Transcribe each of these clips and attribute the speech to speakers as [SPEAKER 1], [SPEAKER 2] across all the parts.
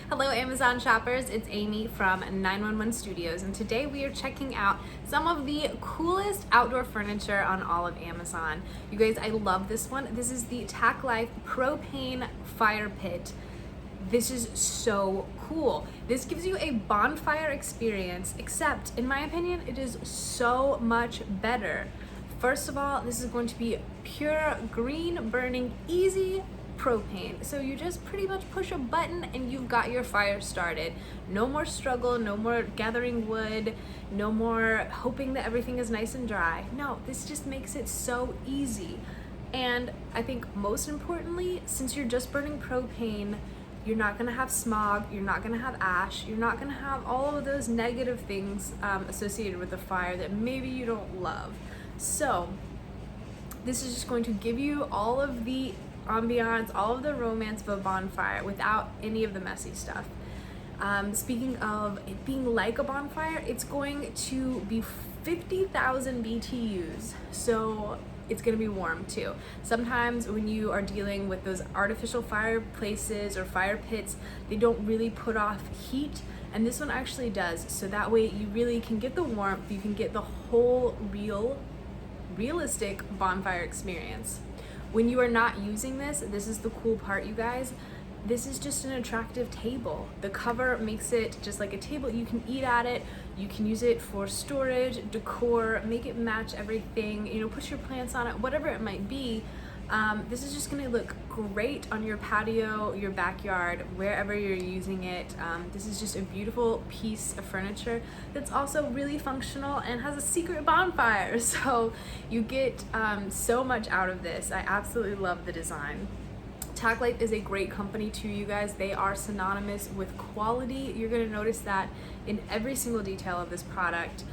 [SPEAKER 1] Hello Amazon shoppers, it's Amy from 911 Studios, and today we are checking out some of the coolest outdoor furniture on all of Amazon. You guys, I love this one. This is the Tack Life Propane Fire Pit. This is so cool. This gives you a bonfire experience, except in my opinion, it is so much better. First of all, this is going to be pure green burning, easy propane. So you just pretty much push a button and you've got your fire started. No more struggle, no more gathering wood, no more hoping that everything is nice and dry. No, this just makes it so easy. And I think most importantly, since you're just burning propane, you're not gonna have smog, you're not gonna have ash, you're not gonna have all of those negative things associated with the fire that maybe you don't love. So this is just going to give you all of the ambiance, all of the romance of a bonfire without any of the messy stuff. Speaking of it being like a bonfire, it's going to be 50,000 BTUs, so it's going to be warm too. Sometimes when you are dealing with those artificial fireplaces or fire pits, they don't really put off heat, and this one actually does, so that way you really can get the warmth, you can get the whole realistic bonfire experience. When you are not using this is the cool part, you guys. This is just an attractive table. The cover makes it just like a table. You can eat at it, you can use it for storage, decor, make it match everything, you know, put your plants on it, whatever it might be. This is just gonna look great on your patio, your backyard, wherever you're using it. This is just a beautiful piece of furniture that's also really functional and has a secret bonfire. So you get so much out of this. I absolutely love the design. Tack Life is a great company too, you guys. They are synonymous with quality. You're gonna notice that in every single detail of this product.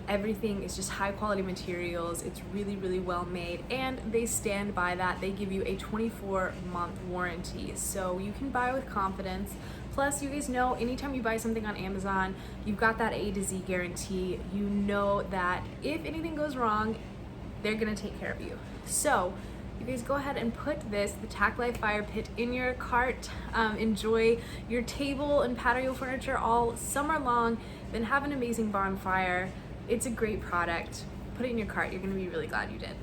[SPEAKER 1] Everything is just high quality materials. It's really well made, and they stand by that. They give you a 24-month warranty, so you can buy with confidence. Plus, you guys know anytime you buy something on Amazon, you've got that A to Z guarantee. You know that if anything goes wrong, they're gonna take care of you. So you guys go ahead and put the Tack Life Fire Pit in your cart. Enjoy your table and patio furniture all summer long, then have an amazing bonfire. It's a great product. Put it in your cart. You're gonna be really glad you did.